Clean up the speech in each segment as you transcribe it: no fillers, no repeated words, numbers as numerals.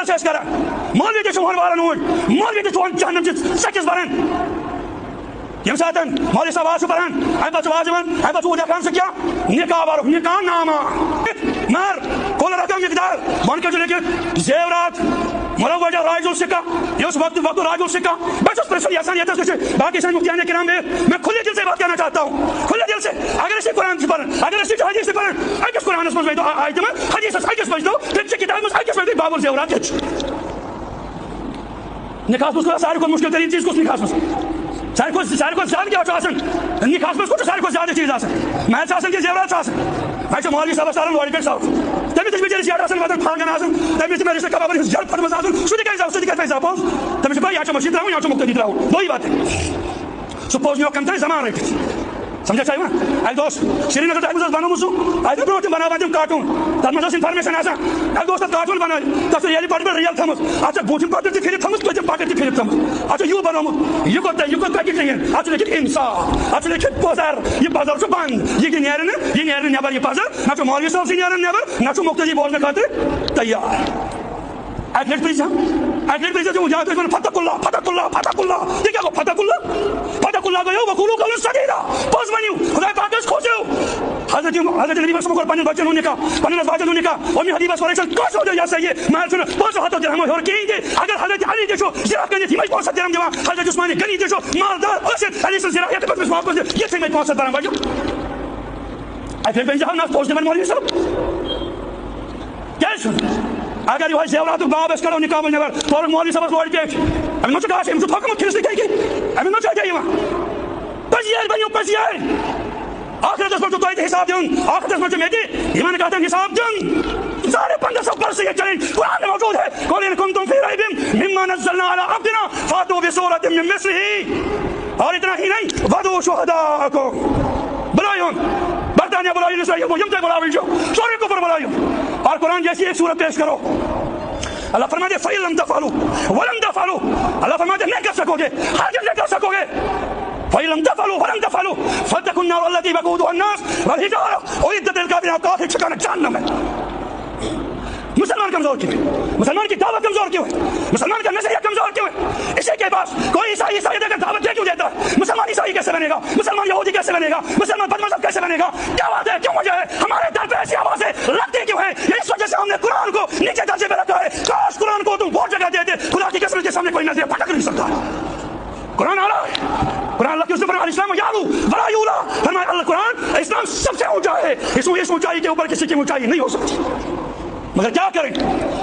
سے کرا مولوی تہ چھ وارن اوٹ مولوی تہ چھ جہنم چ سکس بران یم سات مولوی صاحب آج پڑھان ام پہ واضح ام پہ وہ دکھان سہ کیا نکاح بارک نکاح نامہ مار کل رقم مقدار بن کے لکھت زیورات مروجہ راج السکہ یہ اس وقت راج السکہ بس پریشن یسان یہ کچھ باقی سن مفتیان کرام میں کھلے دل سے بات کہنا چاہتا ہوں کھلے دل سے اگر اسے قرآن سے پڑھیں اگر اسے حدیث سے پڑھیں اکس قرآن اس میں آیت میں حدیث اکس پڑھ دو پھر کتاب میں اکس پڑھ دو باب الزیورات کچھ نکاح میں سارے کو مشکل ترین چیز کس نکاح میں سارے کو زیادہ کیا آسان نکاح میں کچھ سارے کو زیادہ چیز آسان محض آسان کے زیورات آسان میں مولوی صاحب سارا لوڑی پہ صاحب تمہیں تجھ بچے زیادہ آسان وطن پھانگن آسان تمہیں تمہیں رشتہ کباب جل پھٹ مز آسان شو دکھائی صاحب دکھائی صاحب تمہیں بھائی یہاں مشین رہا ہوں یہاں مقتدی رہا ہوں وہی بات ہے سو پوز نیو کم تھا زمان رہی سمجھا چاہیے نا ایک دوست سری نگر ٹائمز بنا مسو آئی برو تم بنا بندم کارٹون تر مزہ انفارمیشن آسان ایک دوست کارٹون بنا تس ریئلی پارٹ میں ریئل تھمس اچھا بوتھم پارٹ تہ پھر تھمس تو پارٹ تہ پھر تھمس اچھا یو بنومت یہ کو پیکٹ نہیں اچھا لیکن انصاف اچھا لیکن بازار یہ بازار چھ بند یہ نیرن نیبر یہ بازار نہ مولوی صاحب سی نیرن نیبر نہ مقتدی بولنے خاطر تیار ایک لٹ پلیز جہاں فتح اللہ یہ کیا فتح اللہ گو وقولوا قولا سدیدا پوز بنیو خدا پاک کھوجو حضرت نبی بس مگر پن بچن نکاح پن بچن نکاح اور حدیث ورشن کوش ہو یا صحیح مال سن پوز ہاتھ درہم اور کی دے اگر حضرت علی دے شو زرا کنی تھی میں 500 درہم جما حضرت عثمان گنی دے شو مالدار اسد علی سے زرا یہ بس واپس یہ تھی میں 500 درہم بجو اگر بن جہاں نہ پوز دے مولوی صاحب کیا سن اگر یہ زیورات باب اس کرو نکاح میں اور مولوی صاحب لوڑ کے ہم نہ چاہتے ہم تو حکم کھلس نہیں کہ ہم نہ چاہتے ہیں پزیار بنو پزیار آخرت اس میں تو حساب دیں آخرت اس میں میٹی ایمان کہتے ہیں حساب دیں سارے 500 پر سے یہ چیلنج قرآن میں موجود ہے قل ان کنتم فی ریب مما نزلنا علی عبدنا فاتوا بسورۃ من مثلہ اور اتنا ہی نہیں ودعوا شہداءکم بلائیون برطانیہ بلائیون اسرائیل کو یمتے بلاوی جو سورے کو پر بلائیون اور قرآن جیسی ایک صورت پیش کرو اللہ فرماتے ہیں فَإِن لَمْ تَفْعَلُوا وَلَمْ تَفْعَلُوا اللہ فرماتے ہیں نہیں کر سکو گے ہرگز نہیں کر سکو گے فَإِن لَمْ تَفْعَلُوا وَلَمْ تَفْعَلُوا فَاتَّقُوا النَّارَ الَّتِي وَقُودُهَا النَّاسُ وَالْحِجَارَةُ أُعِدَّتْ لِلْكَافِرِينَ کافر ٹھکانہ جہنم ہے مسلمان کمزور کیوں ہے مسلمان کی دعوت کمزور کیوں ہے مسلمان کا نظریہ کمزور کیوں ہے اسی کے پاس کوئی عیسائی دے کر دعوت دے کیوں دیتا ہے مسلمان عیسائی کیسے بنے گا مسلمان یہودی کیسے بنے گا مسلمان بد مذہب کیسے بنے گا کیا بات ہے کیوں وجہ ہے ہمارے در پہ ایسی آوازیں لگتی کیوں ہیں اس وجہ سے ہم نے قرآن کو نیچے درجے پہ رکھا ہے کاش قرآن کو تم بہت جگہ دیتے خدا کی قسم کے سامنے کوئی نظریہ پھٹک نہیں سکتا قرآن آ رہا ہے قرآن اللہ کی اس نے فرمایا الاسلام یعلو ولا یولا فرمایا اللہ قرآن اسلام سب سے اونچا ہے اس اونچائی کے اوپر کسی کی اونچائی نہیں ہو سکتی مگر کیا کریں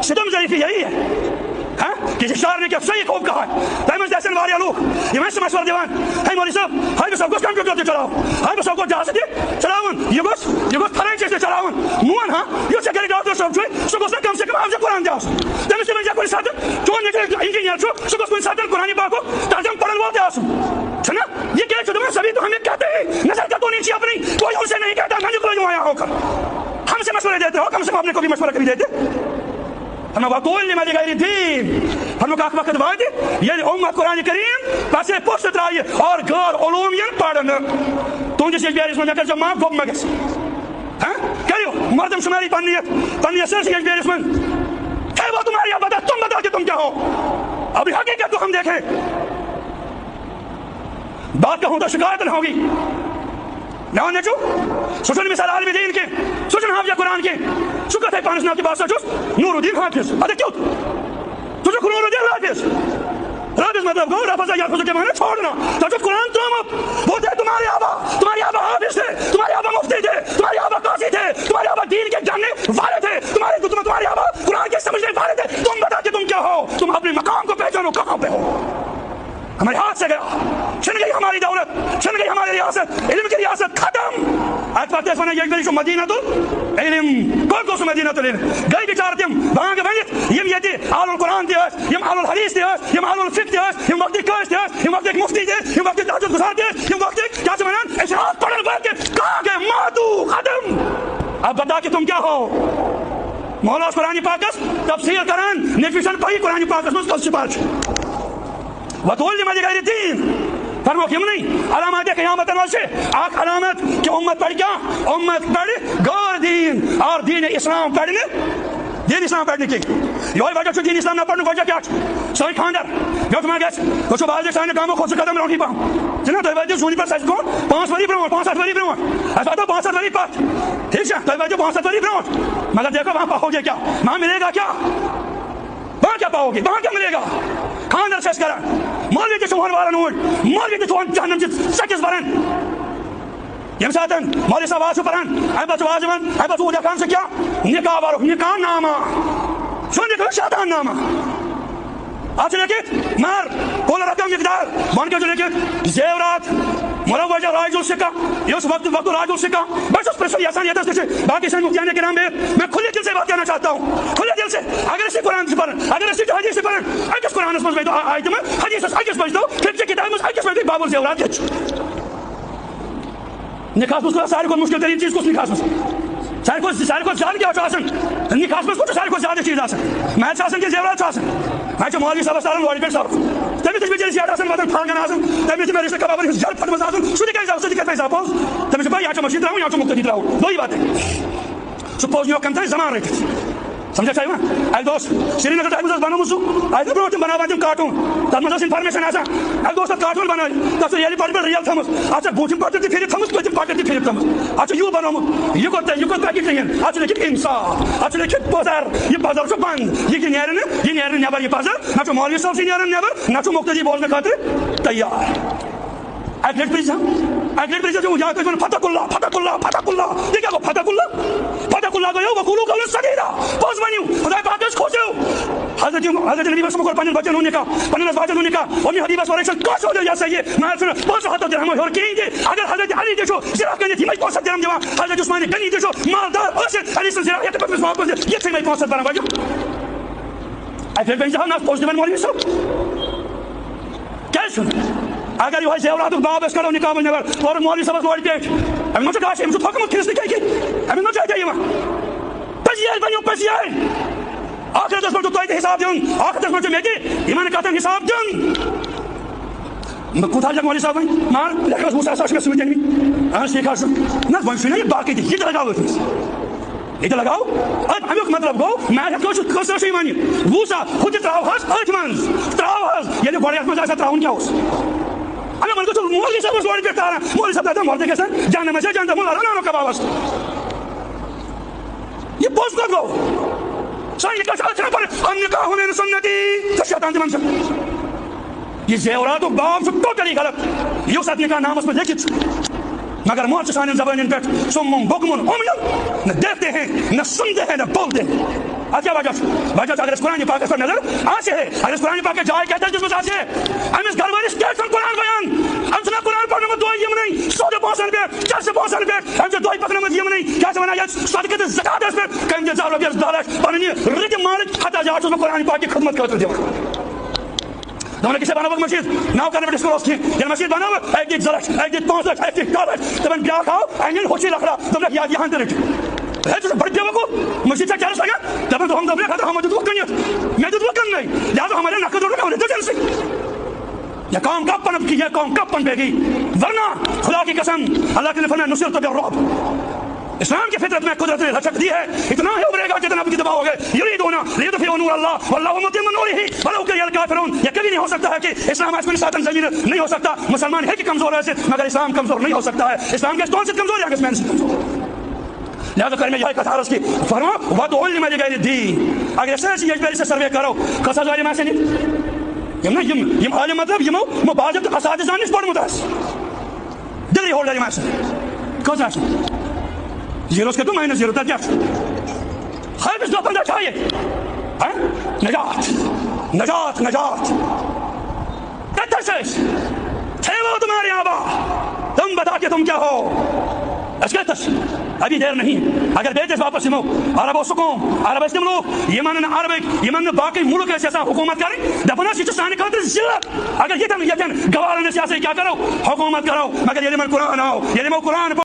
ستم ضعیفی یہی ہے کسی شاعر نے کیا صحیح خوب کہا ہے تیمز دہسن واریا لوگ یہ میں سے مشورہ دیوان ہے مولی صاحب ہائی بس آپ کو کمپیوٹر چلاؤ ہائی بس آپ کو جہاز دے چلاؤن یہ بس تھرین چیز چلاؤن موان ہاں یہ سے گری ڈاکٹر صاحب چھوئے سو بس کم سے کم آپ سے قرآن دیاس تیمز سے مجھے کوئی ساتھ چون نیچے انجینئر چھو سو بس کوئی ساتھ قرآنی پاک کو ترجم پڑھن وال دیاس چھنا یہ کہہ چھو تمہیں سبھی تو ہمیں کہتے ہیں نظر کا تو نیچے اپنی کوئی ان سے نہیں کہتا میں نکلو جو آیا ہو کر ہم سے مشورے دیتے ہو کم سے کم اپنے کو بھی مشورہ کبھی دیتے ہم وقول لما لغیر دین ہم کا وقت وعدے یہ امت قرآن کریم پاسے پوسٹ ترائی اور غیر علومین پڑھنا تم جس ایک بیارس میں جب ماں گوب مگس ہاں کریو مردم شماری پنیت سر سے ایک بیارس میں کیا وہ تمہاری اب تم بتا کہ تم کیا ہو ابھی حقیقت کو ہم دیکھیں بات کہوں تو شکایت نہ ہوگی نہ نیچو سوچن مثال عالم دین کے سوچن حافظ قرآن کے شکر ہے پانس نام کی بات سوچو نور الدین حافظ ادھے کیوں تجھے نور الدین حافظ حافظ مطلب گو رفضہ یا خود کے معنی چھوڑنا سوچو قرآن تم وہ تھے تمہارے آبا حافظ تھے تمہارے آبا مفتی تھے تمہارے آبا قاضی تھے تمہارے آبا دین کے جاننے والے تھے تمہارے آبا قرآن کے سمجھنے والے تھے تم بتا کہ تم کیا ہو تم اپنے مقام کو پہچانو کہاں پہ ہو ہمارے ہاتھ سے گیا چھن گئی ہماری دولت چھن گئی ہماری ریاست علم کی ریاست ختم آج پاتے فانا یک بری شو مدینہ تو علم کون کو سو مدینہ تو علم گئی بیچار تیم وہاں کے بنیت یم یتی آل القرآن دیوز یم آل الحدیث دیوز یم آل الفقہ دیوز یم وقت کاش دیوز یم وقت مفتی دیوز یم وقت تحجد گزار دیوز یم وقت کیا سمانان اشراط پڑھن بار کے کہاں گئے مادو ختم اب بتا کہ تم کیا ہو مولا قرآن پاکس تفسیر کران نیفیشن پائی قرآن پاکس میں کل سپارچ وَتُوَلِّ مَا لِغَيْرِ الدِّينِ فرمو کیوں نہیں علامات قیامت سے آخ علامت کہ امت پڑھ کیا امت پڑھ غیر دین اور دین اسلام پڑھنے دین اسلام پڑھنے کی یہ وجہ دین اسلام نہ پڑھنے وجہ کیا سن خاندر یوتما گھو تھی بالکل سانہ گامو کھو قدم برونٹھی پہم جناب تھی واتو زونہ پہ سو 5 ؤری برو 5-7 ؤری برو اہس واتو 5-7 ؤری پتھ ٹھیک ہے تھی واتو 5-7 ؤری برو مگر دیکھو وہاں پاؤ گے کیا وہاں ملے گا کیا وہاں کیا پاؤ گے وہاں کیا ملے گا خاندر سے کران مولوی تہ ہون والن اوٹ مولوی تہ جہنم چہ سکس بران یم سات مولوی صاحب واز پران ام پتہ واز ون ام پتہ دکان سے کیا نکاح وارو نکاح نامہ سو نکاح شادان نامہ آپ لکھت مہر کل رقم مقدار ون کے لکھت زیورات مروجہ راج السکہ یہ وقت راج السکہ بس اس پریشر یسان یہ دست باقی سن مفتیان کرام میں کھلے دل سے بات کہنا چاہتا ہوں کھلے دل سے اگر اسی قرآن سے پڑھیں اگر اسی حدیث سے پڑھیں اکس قرآن اس میں آیت میں حدیث اکس بچ دو پھر سے کتاب میں اکس بچ دو باب الزیورات کچھ نکاح میں سارے کو مشکل ترین چیز کس نکاح میں سارے کو زیادہ کیا نکاح میں کچھ سارے کو زیادہ چیز محل کے زیورات میں مولوی صاحب سارے لوڑ پہ سر تمہیں بچے زیادہ واتن پھلگن تمہیں رشتہ کباب جل پھٹمس سہ کتنا پوز تمہیں پہ یا مشین ترا یا مختلف ترا دو بات سہ پوز نیو کم تھی زمان رکھت سمجھا چاہیے اک دوس سری نگر ٹائمس بنوت سہ اتھ برو تم بناوان تم کارٹون تر مز انفارمیشن اک دوس کارٹون بنائی تک یل پہ ریل تھمت اتھ بوٹم پٹر تہ پھرت تھمت پتم پٹر تہ پھرت تھمت اتھ یو بنوت یہ کوت پیکٹ کہین اتھ لکھت انصاف اتھ لکھت پزر یہ پزر بند یہ نیرِ نبر یہ پزر نہ مولوی صاحب سی نیران نبر نہ مختلف بولنے خاطر تیار اک لٹ پریزا یا فتح اللہ یہ کیا گو فتح اللہ گو وقولو قولا سدیدا پوز ونیو خدا پاک کھوجو حضرت نبی بس مگر پنن بچن نکاح پنن بچن نکاح اور یہ حدیث ورشن کاش ہو یا صحیح میں سن 500 درہم اور کہیں گے اگر حضرت علی دیشو زرا کرنے تھی میں 500 درہم دیوا حضرت عثمان کنی دیشو مالدار اسد علی سے زرا یہ تو میں واپس یہ تھی میں 500 درہم واجو اگر بن جہاں نہ پوز دیوان مولوی صاحب کیا سن اگر یہ زیورات باب اس کرو نکاح میں اور مولوی صاحب لوڑ پیٹ ہم نہ کہا ہم تو حکم کھس نہیں کہ ہم نہ چاہتے یہ پسیال بنو پسیال آخرت اس پر تو حساب دوں آخرت اس پر میں کہ ایمان کا حساب دوں کوتھا جا مولوی صاحب مار لکھس موسی صاحب میں سمجھنی ہاں سیکھا سن نہ ون سن یہ باقی یہ لگاو یہ لگاو امیک مطلب گو میں ہیکو کس سے مانی ووسا خود تراو ہس اتھ من تراو ہس یہ بڑے اس میں تراون کیا اس انا من کو مولوی صاحب لوڑ پہ تارا مولوی صاحب دا مرد کے سن جان میں سے جان دا مولا نہ کباب اس یہ پوز کر گو سن یہ کچھ اچھا پر ان نکاح ہونے سنتی تو شیطان من سے یہ زیورات و باب سے ٹوٹلی غلط یہ ساتھ نکاح نام اس میں لکھت مگر مؤسسان زبان پہ سم بکم عمي نہ دیکھتے ہیں نہ سنتے ہیں نہ بولتے ہیں کیا وجہ اگر اس قرآن پاک پر نظر آسے ہے اگر اس قرآن پاک کے جائے کہتا ہے جس میں آسے ہے ہم اس گھر والس کیا قرآن بیان ہم سنا قرآن پڑھنے میں دعا یم نہیں 100 پونسن پہ 400 پونسن پہ ہم سے دعا پکڑنے میں یم نہیں کیا سمجھنا یہ صدقہ زکات اس پہ کم دے 1000 روپیہ دالش پانی رت مالک حتا جا اس میں قرآن پاک کی خدمت کرتے دیو دونوں کسی بناو مسجد ناو کرنے پر ڈسکلوز کی یہ مسجد بناو ایک دیکھ زرش ایک دیکھ 5 لکھ ایک دیکھ 4 لکھ تمہیں بیا کھاؤ اینگل ہوچی لکھ رہا تم لکھ یہاں درٹ ہے تو بڑھ بیا وکو مسجد سے چارس لگا تمہیں تو ہم دبلے کھاتا ہم مجھد وقت میں تو وقت نہیں لہذا ہمارے نقد روڑ میں تو جلسی یہ قوم کب پنپ کی یہ قوم کب پن پہ گئی ورنہ خدا کی قسم اللہ کے نے فرمایا نصرت بالرعب اسلام کی فطرت میں قدرت نے لچک دی ہے اتنا ہی ابھرے گا جتنا بھی دباؤ گے یریدون لیطفئوا نور اللہ واللہ متم نورہ ولو کرہ الکافرون یہ کبھی نہیں ہو سکتا ہے کہ اسلام آج کوئی ساتن زمین نہیں ہو سکتا مسلمان ہے کہ کمزور ہے مگر اسلام کمزور نہیں ہو سکتا ہے اسلام کے کون سے کمزور ہے اس میں سے کمزور لہذا کریں یہ کتھا رس کی فرما وَتُعَلِّمَ لِغَيْرِ الدِّينِ اگر ایسے یہ پہلے سے سروے کرو کسا ظالم ایسے نہیں یم عالم مطلب یمو مباجب اساتذہ زانش پڑھمت اس ڈگری ہولڈر یم ایسے کس ایسے زیروز کے تو مائنس زیرو تک کیا خیب اس دو پندہ چاہیے نجات کتر سیس تھے وہ تمہارے آبا تم بتا کہ تم کیا ہو اس کتر ابھی دیر نہیں اگر بیٹس واپس ہمو عرب و سکوم عرب اس ملوک یمن عربک یمن باقی ملک ایسے ایسا حکومت کریں دفنا سیچو سانے خاطر ذلت اگر یہ تم گوارن سیاسی کیا کرو حکومت کرو مگر یہ من قرآن آؤ یہ قرآن